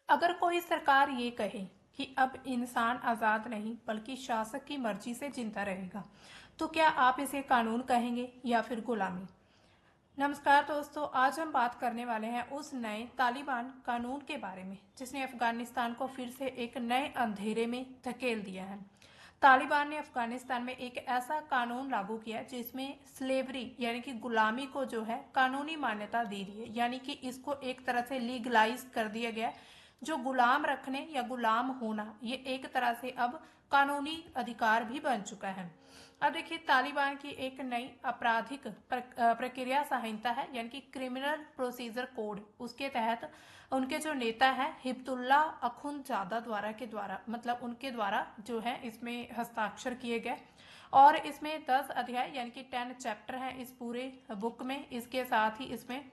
अगर कोई सरकार ये कहे कि अब इंसान आज़ाद नहीं बल्कि शासक की मर्जी से जिंदा रहेगा, तो क्या आप इसे कानून कहेंगे या फिर गुलामी? नमस्कार दोस्तों, आज हम बात करने वाले हैं उस नए तालिबान कानून के बारे में जिसने अफगानिस्तान को फिर से एक नए अंधेरे में धकेल दिया है। तालिबान ने अफगानिस्तान में एक ऐसा कानून लागू किया जिसमें स्लेवरी यानी कि गुलामी को जो है कानूनी मान्यता दे दी है, यानी कि इसको एक तरह से लीगलाइज कर दिया गया है। जो गुलाम रखने या गुलाम होना ये एक तरह से अब कानूनी अधिकार भी बन चुका है। अब देखिए, तालिबान की एक नई आपराधिक प्रक्रिया संहिता है यानी कि क्रिमिनल प्रोसीजर कोड, उसके तहत उनके जो नेता हैं हिब्तुल्ला अखुंदजादा द्वारा मतलब उनके द्वारा जो है इसमें हस्ताक्षर किए गए। और इसमें 10 अध्याय यानी कि 10 चैप्टर हैं इस पूरे बुक में। इसके साथ ही इसमें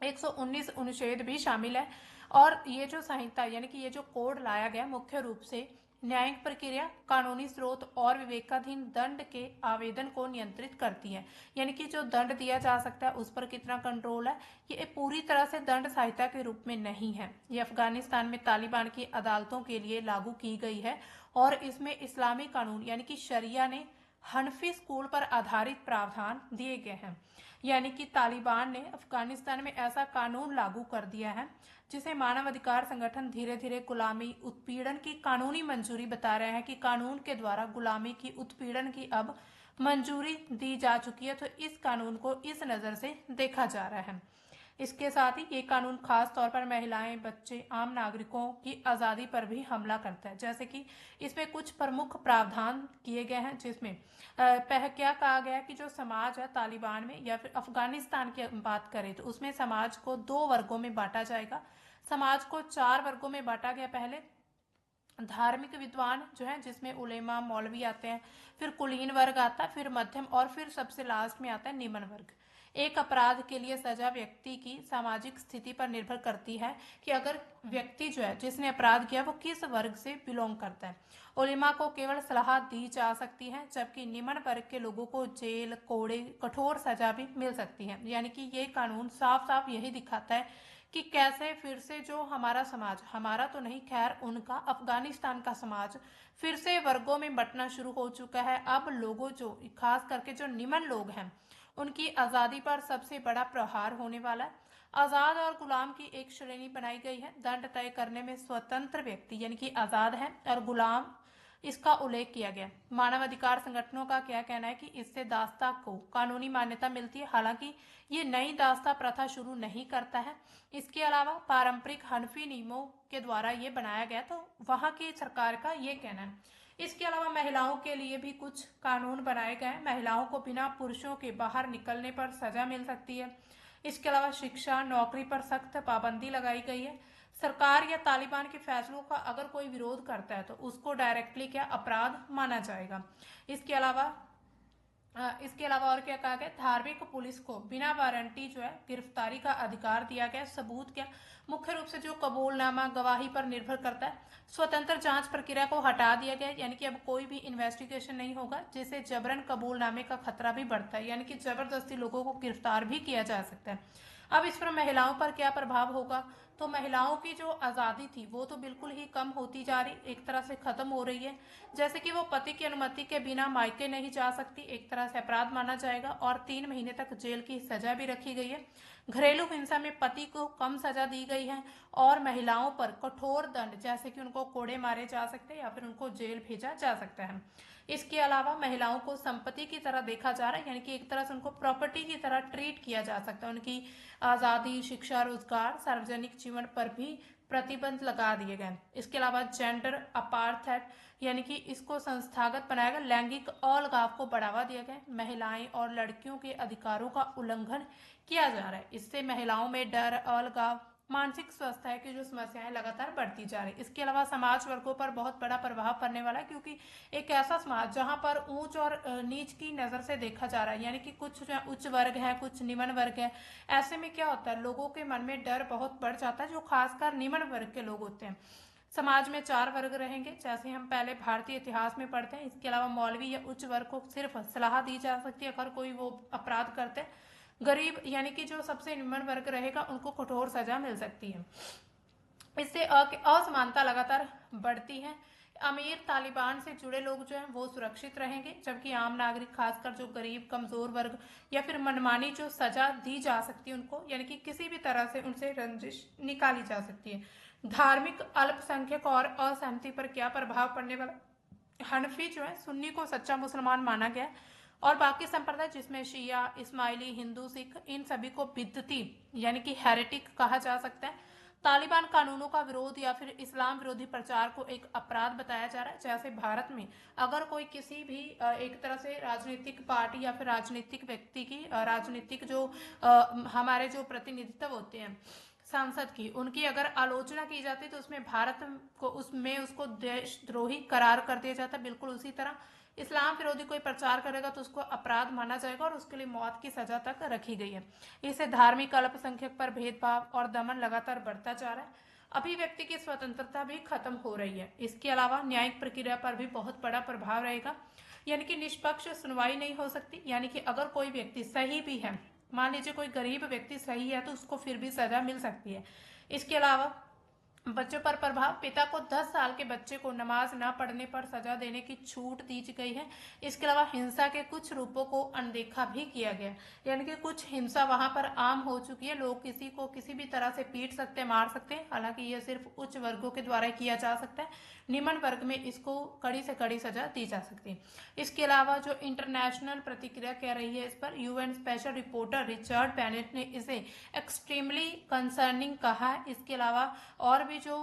119 अनुच्छेद भी शामिल है। और ये जो संहिता यानी कि ये जो कोड लाया गया मुख्य रूप से न्यायिक प्रक्रिया, कानूनी स्रोत और विवेकाधीन दंड के आवेदन को नियंत्रित करती है। यानी कि जो दंड दिया जा सकता है उस पर कितना कंट्रोल है, ये पूरी तरह से दंड संहिता के रूप में नहीं है। ये अफगानिस्तान में तालिबान की अदालतों के लिए लागू की गई है और इसमें इस्लामी कानून यानी कि शरिया ने हनफी स्कूल पर आधारित प्रावधान दिए गए हैं। यानी कि तालिबान ने अफगानिस्तान में ऐसा कानून लागू कर दिया है जिसे मानवाधिकार संगठन धीरे धीरे गुलामी उत्पीड़न की कानूनी मंजूरी बता रहे हैं कि कानून के द्वारा गुलामी की उत्पीड़न की अब मंजूरी दी जा चुकी है। तो इस कानून को इस नज़र से देखा जा रहा है। इसके साथ ही ये कानून खास तौर पर महिलाएं, बच्चे, आम नागरिकों की आज़ादी पर भी हमला करता है। जैसे कि इसमें कुछ प्रमुख प्रावधान किए गए हैं जिसमें क्या कहा गया है कि जो समाज है तालिबान में या फिर अफगानिस्तान की बात करें तो उसमें समाज को 2 वर्गों में बांटा जाएगा। समाज को 4 वर्गों में बांटा गया। पहले धार्मिक विद्वान जो है जिसमें उलेमा मौलवी आते हैं, फिर कुलीन वर्ग आता है, फिर मध्यम और फिर सबसे लास्ट में आता है निम्न वर्ग। एक अपराध के लिए सजा व्यक्ति की सामाजिक स्थिति पर निर्भर करती है कि अगर व्यक्ति जो है जिसने अपराध किया वो किस वर्ग से बिलोंग करता है। उलेमा को केवल सलाह दी जा सकती है जबकि निम्न वर्ग के लोगों को जेल, कोड़े, कठोर सजा भी मिल सकती है। यानी कि ये कानून साफ साफ यही दिखाता है कि कैसे फिर से जो हमारा समाज, हमारा तो नहीं खैर उनका अफगानिस्तान का समाज फिर से वर्गों में बंटना शुरू हो चुका है। अब लोगों जो खास करके जो निम्न लोग हैं उनकी आज़ादी पर सबसे बड़ा प्रहार होने वाला है। आज़ाद और गुलाम की एक श्रेणी बनाई गई है। दंड तय करने में स्वतंत्र व्यक्ति यानी कि आज़ाद है और गुलाम इसका उल्लेख किया गया। मानवाधिकार संगठनों का क्या कहना है कि इससे दास्ता को कानूनी मान्यता मिलती है। हालांकि ये नई दास्ता प्रथा शुरू नहीं करता है। इसके अलावा पारंपरिक हनफी नियमों के द्वारा ये बनाया गया, तो वहां की सरकार का ये कहना है। इसके अलावा महिलाओं के लिए भी कुछ कानून बनाए गए हैं। महिलाओं को बिना पुरुषों के बाहर निकलने पर सजा मिल सकती है। इसके अलावा शिक्षा, नौकरी पर सख्त पाबंदी लगाई गई है। सरकार या तालिबान के फैसलों का अगर कोई विरोध करता है तो उसको डायरेक्टली क्या अपराध माना जाएगा। इसके अलावा और क्या कहा गया, धार्मिक पुलिस को बिना वारंटी जो है गिरफ्तारी का अधिकार दिया गया। सबूत क्या, मुख्य रूप से जो कबूलनामा गवाही पर निर्भर करता है। स्वतंत्र जांच प्रक्रिया को हटा दिया गया, यानी कि अब कोई भी इन्वेस्टिगेशन नहीं होगा जिससे जबरन कबूलनामे का खतरा भी बढ़ता है, यानी कि जबरदस्ती लोगों को गिरफ्तार भी किया जा सकता है। अब इस पर महिलाओं पर क्या प्रभाव होगा, तो महिलाओं की जो आज़ादी थी वो तो बिल्कुल ही कम होती जा रही, एक तरह से खत्म हो रही है। जैसे कि वो पति की अनुमति के बिना मायके नहीं जा सकती, एक तरह से अपराध माना जाएगा और 3 महीने तक जेल की सजा भी रखी गई है। घरेलू हिंसा में पति को कम सजा दी गई है और महिलाओं पर कठोर दंड जैसे कि उनको कोड़े मारे जा सकते हैं या फिर उनको जेल भेजा जा सकता है। इसके अलावा महिलाओं को संपत्ति की तरह देखा जा रहा है, यानी कि एक तरह से उनको प्रॉपर्टी की तरह ट्रीट किया जा सकता है। उनकी आज़ादी, शिक्षा, रोजगार, सार्वजनिक जीवन पर भी प्रतिबंध लगा दिए गए। इसके अलावा जेंडर अपार्थाइड यानी कि इसको संस्थागत बनाया गया। लैंगिक अलगाव को बढ़ावा दिया गया। महिलाएं और लड़कियों के अधिकारों का उल्लंघन किया जा रहा है। इससे महिलाओं में डर, अलगाव, मानसिक स्वास्थ्य की जो समस्याएं लगातार बढ़ती जा रही। इसके अलावा समाज वर्गों पर बहुत बड़ा प्रभाव पड़ने वाला है, क्योंकि एक ऐसा समाज जहां पर ऊंच और नीच की नजर से देखा जा रहा है, यानी कि कुछ उच्च वर्ग है, कुछ निम्न वर्ग है। ऐसे में क्या होता है, लोगों के मन में डर बहुत बढ़ जाता है, जो खासकर निम्न वर्ग के लोग होते हैं। समाज में 4 वर्ग रहेंगे जैसे हम पहले भारतीय इतिहास में पढ़ते हैं। इसके अलावा मौलवी या उच्च वर्ग को सिर्फ सलाह दी जा सकती है अगर कोई वो अपराध करते हैं। गरीब यानी कि जो सबसे निम्न वर्ग रहेगा उनको कठोर सजा मिल सकती है। इससे असमानता लगातार बढ़ती है। अमीर तालिबान से जुड़े लोग जो हैं वो सुरक्षित रहेंगे, जबकि आम नागरिक, खासकर जो गरीब कमजोर वर्ग या फिर मनमानी जो सजा दी जा सकती है उनको, यानी कि किसी भी तरह से उनसे रंजिश निकाली जा सकती है। धार्मिक अल्पसंख्यक और असहमति पर क्या प्रभाव पड़ने वाला? हनफी जो है सुन्नी को सच्चा मुसलमान माना गया है, और बाकी संप्रदाय जिसमें शिया, इस्माइली, हिंदू, सिख, इन सभी को बिदती यानी कि हेरेटिक कहा जा सकता है। तालिबान कानूनों का विरोध या फिर इस्लाम विरोधी प्रचार को एक अपराध बताया जा रहा है। जैसे भारत में अगर कोई किसी भी एक तरह से राजनीतिक पार्टी या फिर राजनीतिक व्यक्ति की राजनीतिक जो हमारे जो प्रतिनिधित्व होते हैं सांसद की, उनकी अगर आलोचना की जाती है तो उसमें भारत को उसमें उसको देशद्रोही करार कर दिया जाता है। बिल्कुल उसी तरह इस्लाम विरोधी कोई प्रचार करेगा तो उसको अपराध माना जाएगा और उसके लिए मौत की सजा तक रखी गई है। इससे धार्मिक अल्पसंख्यक पर भेदभाव और दमन लगातार बढ़ता जा रहा है। अभिव्यक्ति की स्वतंत्रता भी खत्म हो रही है। इसके अलावा न्यायिक प्रक्रिया पर भी बहुत बड़ा प्रभाव रहेगा, यानी कि निष्पक्ष सुनवाई नहीं हो सकती। यानी कि अगर कोई व्यक्ति सही भी है, मान लीजिए कोई गरीब व्यक्ति सही है, तो उसको फिर भी सजा मिल सकती है। इसके अलावा बच्चों पर प्रभाव, पिता को 10 साल के बच्चे को नमाज न पढ़ने पर सजा देने की छूट दी गई है। इसके अलावा हिंसा के कुछ रूपों को अनदेखा भी किया गया, यानी कि कुछ हिंसा वहां पर आम हो चुकी है। लोग किसी को किसी भी तरह से पीट सकते हैं, मार सकते हैं। हालांकि यह सिर्फ उच्च वर्गों के द्वारा किया जा सकता है, निम्न वर्ग में इसको कड़ी से कड़ी सजा दी जा सकती है। इसके अलावा जो इंटरनेशनल प्रतिक्रिया कह रही है इस पर, UN special reporter Richard Bennett ने इसे एक्सट्रीमली कंसर्निंग कहा है। इसके अलावा और भी जो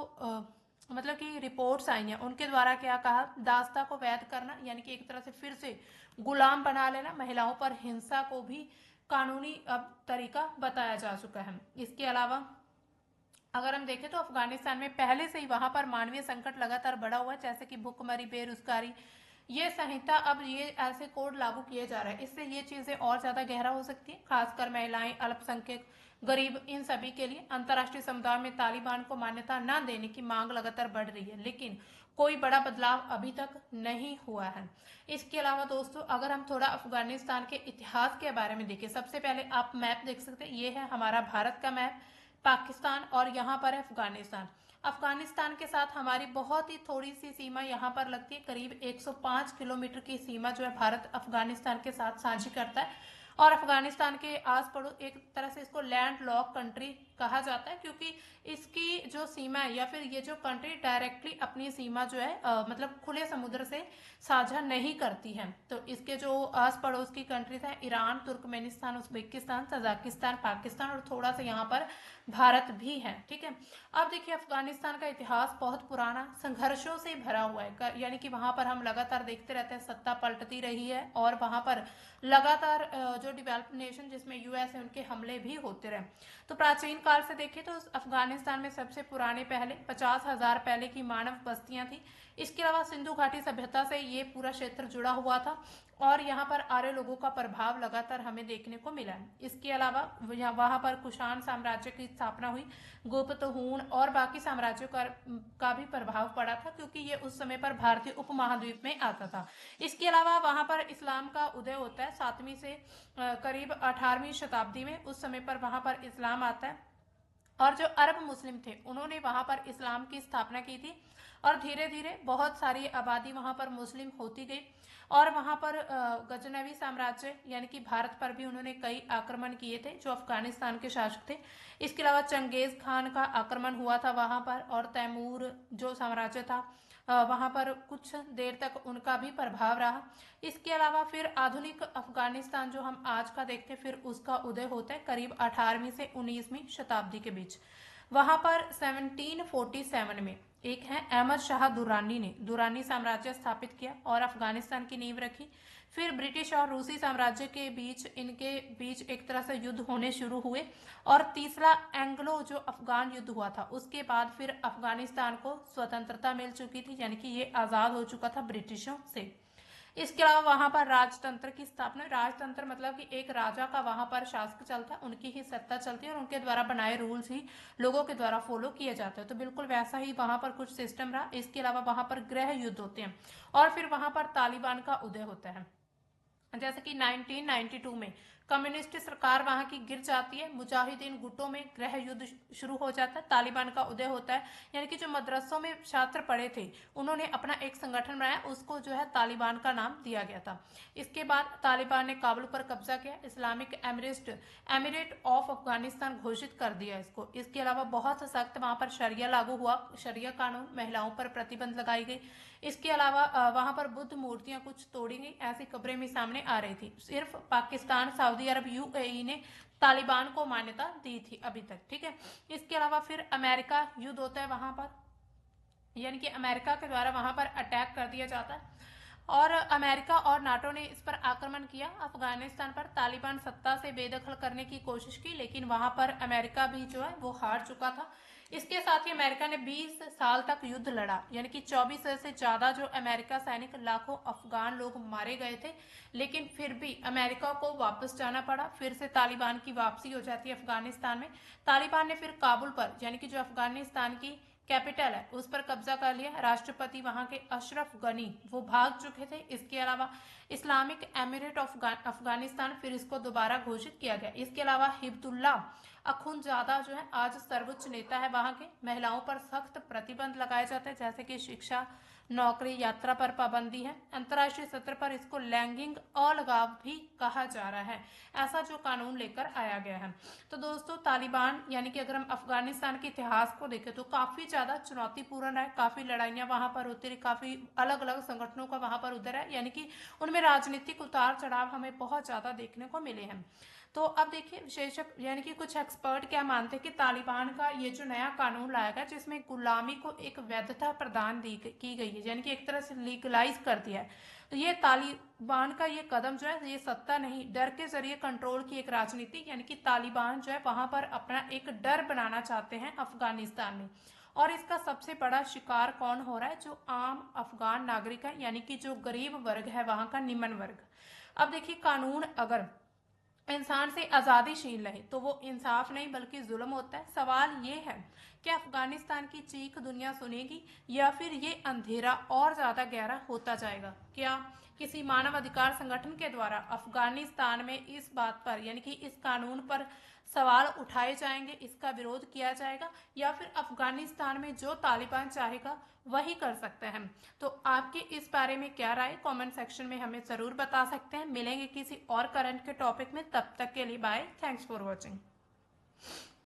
मतलब कि रिपोर्ट्स आई हैं उनके द्वारा क्या कहा, दास्ता को वैध करना यानी कि एक तरह से फिर से गुलाम बना लेना, महिलाओं पर हिंसा को भी कानूनी अब तरीका बताया जा चुका है। इसके अलावा अगर हम देखें तो अफगानिस्तान में पहले से ही वहां पर मानवीय संकट लगातार बढ़ा हुआ है, जैसे कि भुखमरी, बेरोजगारी। ये संहिता अब ये ऐसे कोड लागू किए जा रहे हैं, इससे ये चीजें और ज्यादा गहरा हो सकती है, खासकर महिलाएं, अल्पसंख्यक, गरीब, इन सभी के लिए। अंतर्राष्ट्रीय समुदाय में तालिबान को मान्यता न देने की मांग लगातार बढ़ रही है, लेकिन कोई बड़ा बदलाव अभी तक नहीं हुआ है। इसके अलावा दोस्तों अगर हम थोड़ा अफगानिस्तान के इतिहास के बारे में देखें, सबसे पहले आप मैप देख सकते हैं, ये है हमारा भारत का मैप, पाकिस्तान, और यहाँ पर है अफगानिस्तान। अफगानिस्तान के साथ हमारी बहुत ही थोड़ी सी सीमा यहाँ पर लगती है, करीब 105 किलोमीटर की सीमा जो है भारत अफगानिस्तान के साथ साझी करता है। और अफगानिस्तान के आस पड़ोस, एक तरह से इसको लैंड लॉक कंट्री कहा जाता है, क्योंकि इसकी जो सीमा है या फिर ये जो कंट्री डायरेक्टली अपनी सीमा जो है मतलब खुले समुद्र से साझा नहीं करती है। तो इसके जो आस पड़ोस की कंट्रीज हैं, Iran, Turkmenistan, Uzbekistan, Tajikistan, Pakistan, और थोड़ा सा यहाँ पर भारत भी है। ठीक है, अब देखिए अफगानिस्तान का इतिहास बहुत पुराना, संघर्षों से भरा हुआ है, यानी कि वहां पर हम लगातार देखते रहते हैं सत्ता पलटती रही है, और वहां पर लगातार जो डेवलप्ड नेशन जिसमें यूएस है उनके हमले भी होते रहे। तो प्राचीन काल से देखें तो अफगानिस्तान में सबसे पुराने पहले 50,000 पहले की मानव बस्तियां थी। इसके अलावा सिंधु घाटी सभ्यता से ये पूरा क्षेत्र जुड़ा हुआ था, और यहाँ पर आर्य लोगों का प्रभाव लगातार हमें देखने को मिला है। इसके अलावा वहां पर कुषाण साम्राज्य की स्थापना हुई, गुप्त, हूण और बाकी साम्राज्यों का भी प्रभाव पड़ा था, क्योंकि ये उस समय पर भारतीय उपमहाद्वीप में आता था। इसके अलावा वहां पर इस्लाम का उदय होता है 7वीं से करीब 18वीं शताब्दी में, उस समय पर वहां पर इस्लाम आता है, और जो अरब मुस्लिम थे उन्होंने वहां पर इस्लाम की स्थापना की थी, और धीरे धीरे बहुत सारी आबादी वहां पर मुस्लिम होती गई। और वहां पर गजनवी साम्राज्य यानी कि भारत पर भी उन्होंने कई आक्रमण किए थे जो अफगानिस्तान के शासक थे। इसके अलावा चंगेज खान का आक्रमण हुआ था वहां पर, और तैमूर जो साम्राज्य था वहां पर कुछ देर तक उनका भी प्रभाव रहा। इसके अलावा फिर आधुनिक अफगानिस्तान जो हम आज का देखते हैं, फिर उसका उदय होता है करीब 18वीं से 19वीं शताब्दी के बीच। वहां पर 1747 में एक है अहमद शाह दुरानी ने दुरानी साम्राज्य स्थापित किया और अफगानिस्तान की नींव रखी। फिर ब्रिटिश और रूसी साम्राज्य के बीच इनके बीच एक तरह से युद्ध होने शुरू हुए, और तीसरा एंग्लो जो अफगान युद्ध हुआ था उसके बाद फिर अफगानिस्तान को स्वतंत्रता मिल चुकी थी, यानी कि ये आजाद हो चुका था ब्रिटिशों से। इसके अलावा वहां पर राजतंत्र की स्थापना, राजतंत्र मतलब कि एक राजा का वहां पर शासक चलता है, उनकी ही सत्ता चलती है और उनके द्वारा बनाए रूल्स ही लोगों के द्वारा फॉलो किए जाते हैं। तो बिल्कुल वैसा ही वहां पर कुछ सिस्टम रहा। इसके अलावा वहां पर गृह युद्ध होते हैं, और फिर वहां पर तालिबान का उदय होता है। जैसे कि 1992 में कम्युनिस्ट सरकार वहां की गिर जाती है, मुजाहिदीन गुटों में गृह युद्ध शुरू हो जाता है, तालिबान का उदय होता है। यानी कि जो मदरसों में छात्र पढ़े थे उन्होंने अपना एक संगठन बनाया, उसको जो है तालिबान का नाम दिया गया था। इसके बाद तालिबान ने काबुल पर कब्जा किया, इस्लामिक एमिरेट ऑफ अफगानिस्तान घोषित कर दिया इसको। इसके अलावा बहुत सख्त वहां पर शरिया लागू हुआ, शरिया कानून, महिलाओं पर प्रतिबंध लगाई गई। इसके अलावा वहां पर बुद्ध मूर्तियां कुछ तोड़ी गई, ऐसी खबरें भी सामने आ रही थी। सिर्फ पाकिस्तान, सऊदी अरब, यूएई ने तालिबान को मान्यता दी थी अभी तक, ठीक है। इसके अलावा फिर अमेरिका युद्ध होता है वहां पर, यानी कि अमेरिका के द्वारा वहां पर अटैक कर दिया जाता है और अमेरिका और नाटो ने इस पर आक्रमण किया अफगानिस्तान पर। तालिबान सत्ता से बेदखल करने की कोशिश की, लेकिन वहां पर अमेरिका भी जो है वो हार चुका था। इसके साथ ही अमेरिका ने 20 साल तक युद्ध लड़ा, यानी कि 24 से ज्यादा जो अमेरिका सैनिक, लाखों अफगान लोग मारे गए थे, लेकिन फिर भी अमेरिका को वापस जाना पड़ा। फिर से तालिबान की वापसी हो जाती है अफगानिस्तान में। तालिबान ने फिर काबुल पर, यानी कि जो अफगानिस्तान की कैपिटल है, उस पर कब्जा कर लिया। राष्ट्रपति वहां के अशरफ गनी वो भाग चुके थे। इसके अलावा इस्लामिक एमिरेट ऑफ अफगानिस्तान फिर इसको दोबारा घोषित किया गया। इसके अलावा हिब्बुल्लाह अखुंदजादा जो है आज सर्वोच्च नेता है वहां के। महिलाओं पर सख्त प्रतिबंध लगाए जाते हैं, जैसे कि शिक्षा, नौकरी, यात्रा पर पाबंदी है। अंतर्राष्ट्रीय स्तर पर इसको लैंगिक अलगाव भी कहा जा रहा है, ऐसा जो कानून लेकर आया गया है। तो दोस्तों तालिबान, यानी कि अगर हम अफगानिस्तान के इतिहास को देखें तो काफी ज्यादा चुनौतीपूर्ण है, काफी लड़ाइयां वहां पर होती रही, काफी अलग अलग संगठनों का वहां पर उदय है, यानी कि उनमें राजनीतिक उतार चढ़ाव हमें बहुत ज्यादा देखने को मिले हैं। तो अब देखिए विशेषज्ञ यानी कि कुछ एक्सपर्ट क्या मानते हैं कि तालिबान का ये जो नया कानून लाया गया जिसमें गुलामी को एक वैधता प्रदान की गई है, यानी कि एक तरह से लीगलाइज कर दिया है, तो ये तालिबान का ये कदम जो है ये सत्ता नहीं, डर के जरिए कंट्रोल की एक राजनीति, यानी कि तालिबान जो है वहां पर अपना एक डर बनाना चाहते हैं अफगानिस्तान में। और इसका सबसे बड़ा शिकार कौन हो रहा है? जो आम अफगान नागरिक है, यानी कि जो गरीब वर्ग है वहां का, निम्न वर्ग। अब देखिए कानून अगर इंसान से आजादीशील रहे तो वो इंसाफ नहीं बल्कि जुल्म होता है। सवाल ये है कि अफगानिस्तान की चीख दुनिया सुनेगी या फिर ये अंधेरा और ज्यादा गहरा होता जाएगा? क्या किसी मानव अधिकार संगठन के द्वारा अफगानिस्तान में इस बात पर, यानी कि इस कानून पर सवाल उठाए जाएंगे, इसका विरोध किया जाएगा, या फिर अफगानिस्तान में जो तालिबान चाहेगा वही कर सकते हैं? तो आपकी इस बारे में क्या राय, कमेंट सेक्शन में हमें जरूर बता सकते हैं। मिलेंगे किसी और करंट के टॉपिक में, तब तक के लिए बाय, थैंक्स फॉर वॉचिंग।